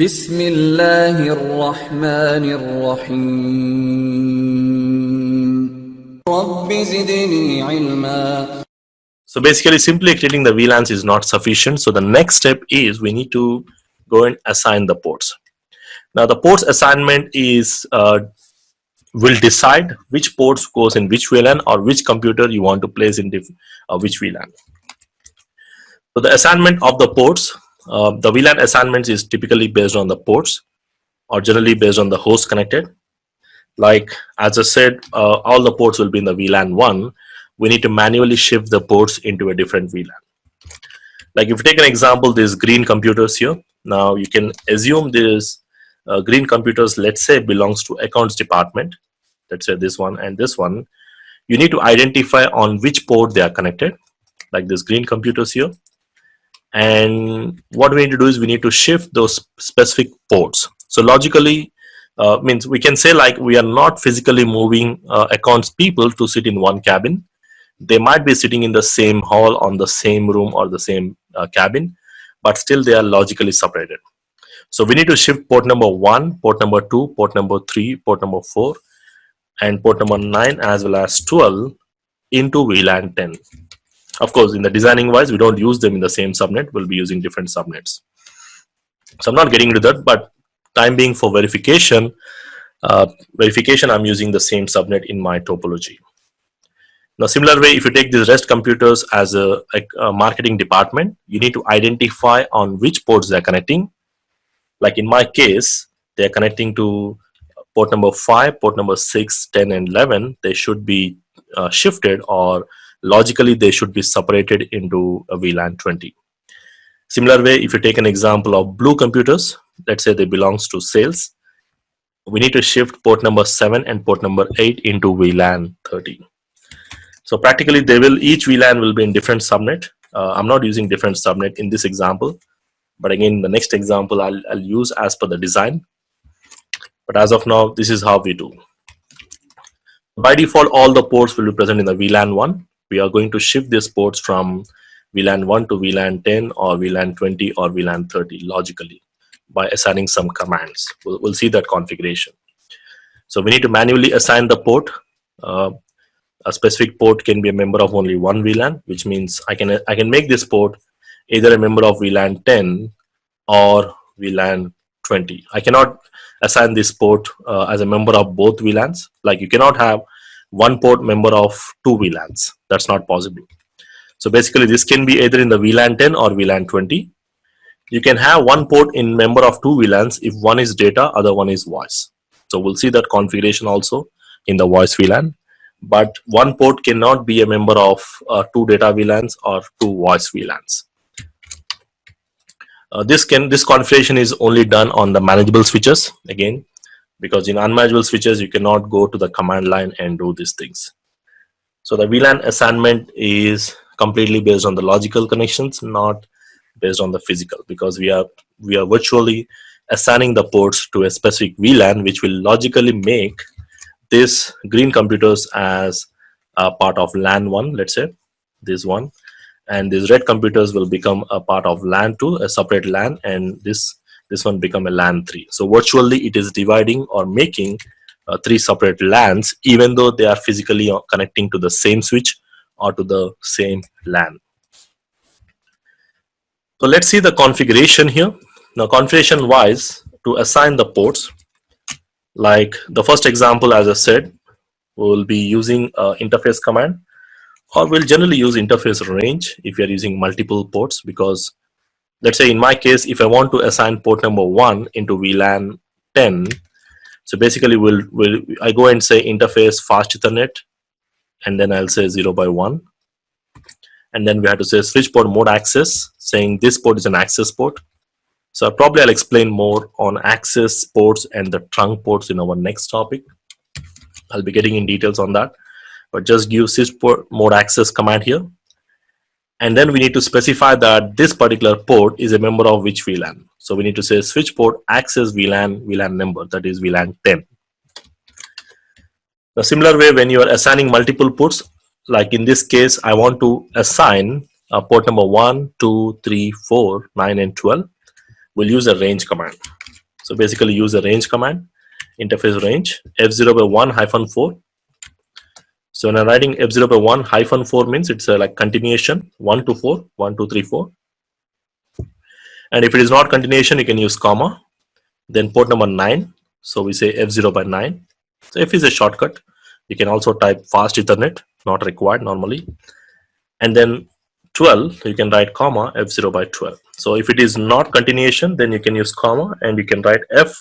बिस्मिल्लाहिर्रहमानिर्रहीम rabbi ज़िदनी इल्मा. So basically, simply creating the VLANs is not sufficient. So the next step is we need to go and assign the ports. Now the ports assignment is will decide which ports goes in which VLAN or which computer you want to place in which VLAN. So the assignment of the ports, the VLAN assignments is typically based on the ports or generally based on the host connected. Like as I said, all the ports will be in the VLAN 1. We need to manually shift the ports into a different VLAN. Like if you take an example, there's green computers here. Now you can assume this green computers, let's say, belongs to accounts department. Let's say this one and this one. You need to identify on which port they are connected, like this green computers here. And what we need to do is we need to shift those specific ports. So logically, means we can say like we are not physically moving accounts people to sit in one cabin. They might be sitting in the same hall, on the same room or the same cabin, but still they are logically separated. So we need to shift port number 1, port number 2, port number 3, port number 4, and port number 9 as well as 12 into VLAN 10. Of course, in the designing wise, we don't use them in the same subnet. We'll be using different subnets. So I'm not getting into that, but time being for verification, I'm using the same subnet in my topology. Now, similar way, if you take these REST computers as a marketing department, you need to identify on which ports they're connecting. Like in my case, they're connecting to port number 5, port number 6, 10, and 11. They should be shifted, or logically they should be separated into a VLAN 20. Similar way, if you take an example of blue computers, let's say they belongs to sales, we need to shift port number 7 and port number 8 into VLAN 30. So practically each VLAN will be in different subnet. I'm not using different subnet in this example, but again, the next example I'll use as per the design. But as of now, this is how we do. By default, all the ports will be present in the VLAN 1. We are going to shift these ports from VLAN 1 to VLAN 10 or VLAN 20 or VLAN 30 logically by assigning some commands. We'll see that configuration. So we need to manually assign the port. A specific port can be a member of only one VLAN, which means I can make this port either a member of VLAN 10 or VLAN 20. I cannot assign this port as a member of both VLANs. Like you cannot have one port member of two VLANs. That's not possible. So basically this can be either in the VLAN 10 or VLAN 20. You can have one port in member of two VLANs if one is data, other one is voice. So we'll see that configuration also in the voice VLAN. But one port cannot be a member of two data VLANs or two voice VLANs. This configuration is only done on the manageable switches again, because in unmanageable switches you cannot go to the command line and do these things. So the VLAN assignment is completely based on the logical connections, not based on the physical, because we are virtually assigning the ports to a specific VLAN, which will logically make this green computers as a part of LAN 1, let's say this one, and these red computers will become a part of LAN 2, a separate LAN, and this one become a LAN 3. So virtually it is dividing or making three separate LANs, even though they are physically connecting to the same switch or to the same LAN. So let's see the configuration here. Now configuration wise, to assign the ports, like the first example, as I said, we will be using interface command, or we'll generally use interface range if you're using multiple ports, because let's say in my case, if I want to assign port number 1 into VLAN 10, so basically I go and say interface fast Ethernet, and then I'll say 0x1, and then we have to say switch port mode access, saying this port is an access port. So probably I'll explain more on access ports and the trunk ports in our next topic. I'll be getting in details on that, but just give switch port mode access command here. And then we need to specify that this particular port is a member of which VLAN. So we need to say switch port access VLAN number, that is VLAN 10. The similar way, when you are assigning multiple ports, like in this case, I want to assign port number 1, 2, 3, 4, 9, and 12. we'll use a range command. So basically use a range command, interface range f0 by 1 hyphen 4. So when I'm writing f0 by 1 hyphen 4 means it's a like continuation 1 to 4, 1, 2, 3, 4. And if it is not continuation, you can use comma. Then port number 9. So we say f0 by 9. So f is a shortcut. You can also type fast Ethernet, not required normally. And then 12, you can write comma f0 by 12. So if it is not continuation, then you can use comma and you can write f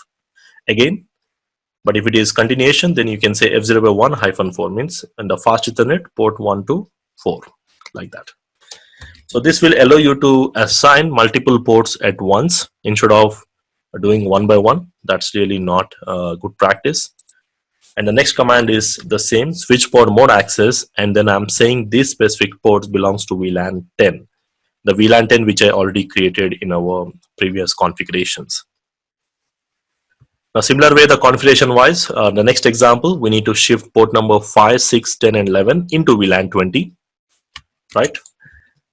again. But if it is continuation, then you can say f0 by 1 hyphen 4 means and the fast Ethernet port 1 to 4 like that. So this will allow you to assign multiple ports at once instead of doing one by one. That's really not a good practice. And the next command is the same, switch port mode access, and then I'm saying this specific port belongs to VLAN 10, the VLAN 10 which I already created in our previous configurations. Now similar way the configuration wise, the next example, we need to shift port number 5, 6, 10 and 11 into VLAN 20, right?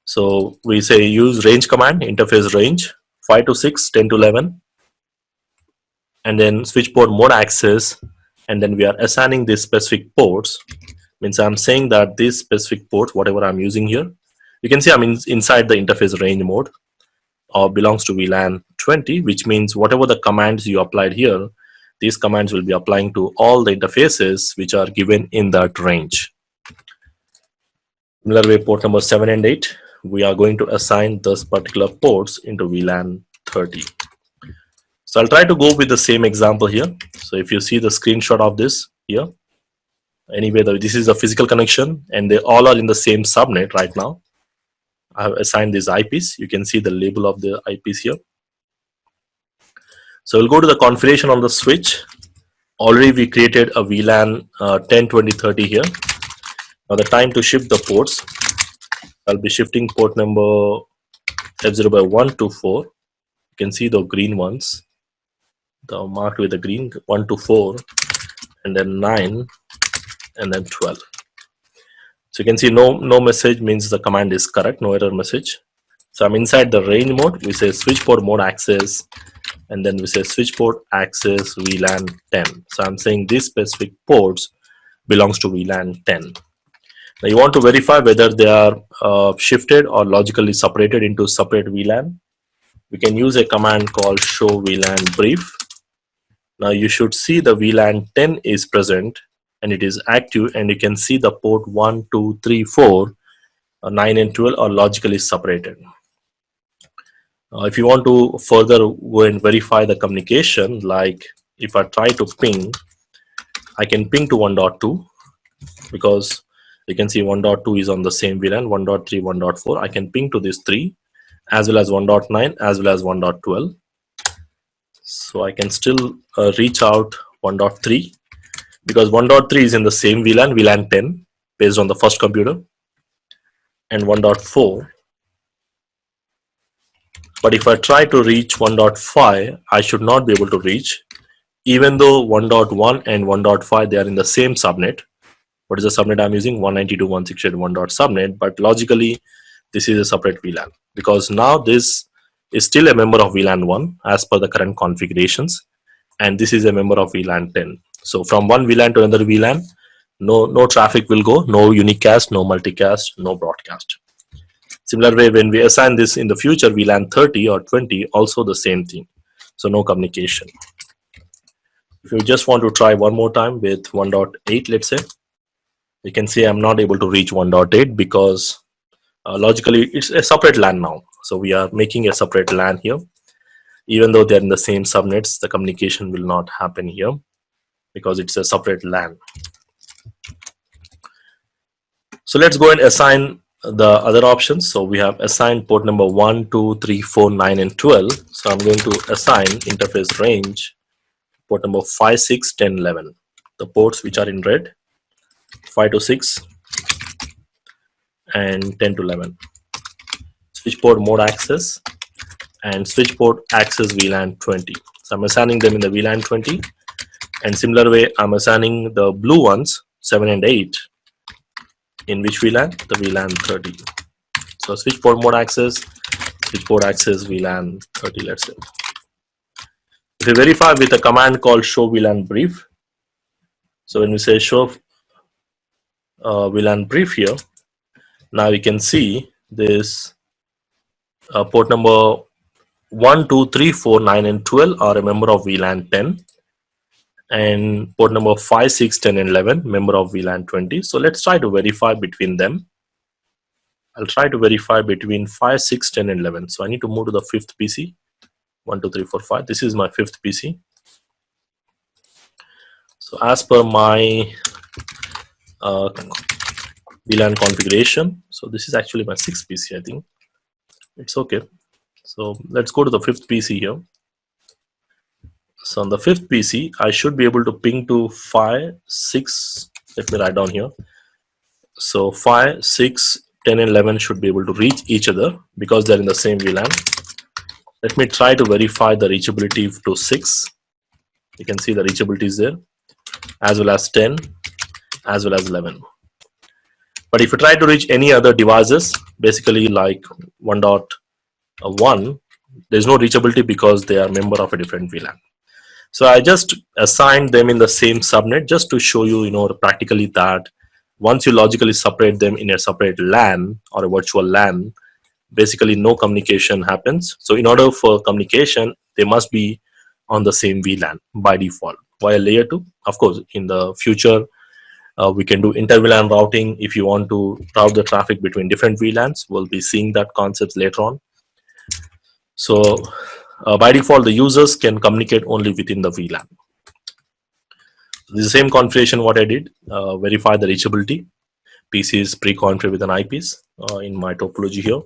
So we say use range command, interface range 5 to 6, 10 to 11, and then switch port mode access, and then we are assigning these specific ports. Means I'm saying that this specific port, whatever I'm using here, you can see I'm inside the interface range mode or belongs to VLAN 20, which means whatever the commands you applied here, these commands will be applying to all the interfaces which are given in that range. Similar way, port number 7 and 8, we are going to assign those particular ports into VLAN 30. So I'll try to go with the same example here. So if you see the screenshot of this here, anyway, this is a physical connection and they all are in the same subnet right now. I have assigned these IPs. You can see the label of the IPs here. So we'll go to the configuration on the switch. Already we created a VLAN 10, 20, 30 here. Now the time to shift the ports, I'll be shifting port number f0 by 1 to 4. You can see the green ones. The marked with the green 1 to 4 and then 9 and then 12. So you can see no message means the command is correct, no error message. So I'm inside the range mode. We say switch port mode access and then we say switch port access VLAN 10. So I'm saying these specific ports belongs to VLAN 10. Now you want to verify whether they are shifted or logically separated into separate VLAN. We can use a command called show VLAN brief. Now you should see the VLAN 10 is present and it is active, and you can see the port 1, 2, 3, 4, 9 and 12 are logically separated. If you want to further go and verify the communication, like if I try to ping, I can ping to 1.2 because you can see 1.2 is on the same VLAN, 1.3, 1.4. I can ping to this 3 as well as 1.9 as well as 1.12. So I can still reach out 1.3 because 1.3 is in the same VLAN, VLAN 10 based on the first computer, and 1.4. But if I try to reach 1.5, I should not be able to reach, even though 1.1 and 1.5 they are in the same subnet. What is the subnet I'm using? 192.168.1. subnet, but logically this is a separate VLAN because now this is still a member of VLAN 1 as per the current configurations, and this is a member of VLAN 10. So from one VLAN to another VLAN, no traffic will go, no unicast, no multicast, no broadcast. Similar way, when we assign this in the future VLAN 30 or 20, also the same thing. So no communication. If you just want to try one more time with 1.8, let's say, you can see I'm not able to reach 1.8 because logically it's a separate LAN now. So we are making a separate LAN here. Even though they're in the same subnets, the communication will not happen here because it's a separate LAN. So let's go and assign the other options. So we have assigned port number 1, 2, 3, 4, 9 and 12. So I'm going to assign interface range port number 5, 6, 10, 11. The ports which are in red, 5 to 6 and 10 to 11. Switch port mode access and switch port access VLAN 20. So I'm assigning them in the VLAN 20, and similar way I'm assigning the blue ones 7 and 8 in which VLAN? The VLAN 30. So switch port mode access, switch port access VLAN 30, let's say. we verify with a command called show VLAN brief, so when we say show VLAN brief here, now we can see this port number 1, 2, 3, 4, 9, and 12 are a member of VLAN 10, and port number 5, 6, 10, and 11 member of VLAN 20. So let's try to verify between them. I'll try to verify between 5, 6, 10, and 11. So I need to move to the fifth PC. 1, 2, 3, 4, 5. This is my fifth PC. So as per my VLAN configuration, so this is actually my sixth PC, I think. It's okay. So let's go to the fifth PC here. So on the fifth PC, I should be able to ping to 5, 6. Let me write down here. So 5, 6, 10, and 11 should be able to reach each other because they're in the same VLAN. Let me try to verify the reachability to 6. You can see the reachability is there, as well as 10, as well as 11. But if you try to reach any other devices, basically like 1.1, there's no reachability because they are member of a different VLAN. So I just assigned them in the same subnet just to show you, practically that once you logically separate them in a separate LAN or a virtual LAN, basically no communication happens. So in order for communication, they must be on the same VLAN by default. While layer 2, of course, in the future, we can do inter-VLAN routing if you want to route the traffic between different VLANs. We'll be seeing that concept later on. So by default, the users can communicate only within the VLAN. This is the same configuration what I did. Verify the reachability. PC is pre-configured with an IPs in my topology here.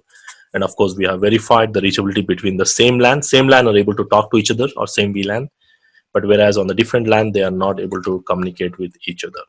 And of course, we have verified the reachability between the same LAN. Same LAN are able to talk to each other, or same VLAN. But whereas on the different LAN, they are not able to communicate with each other.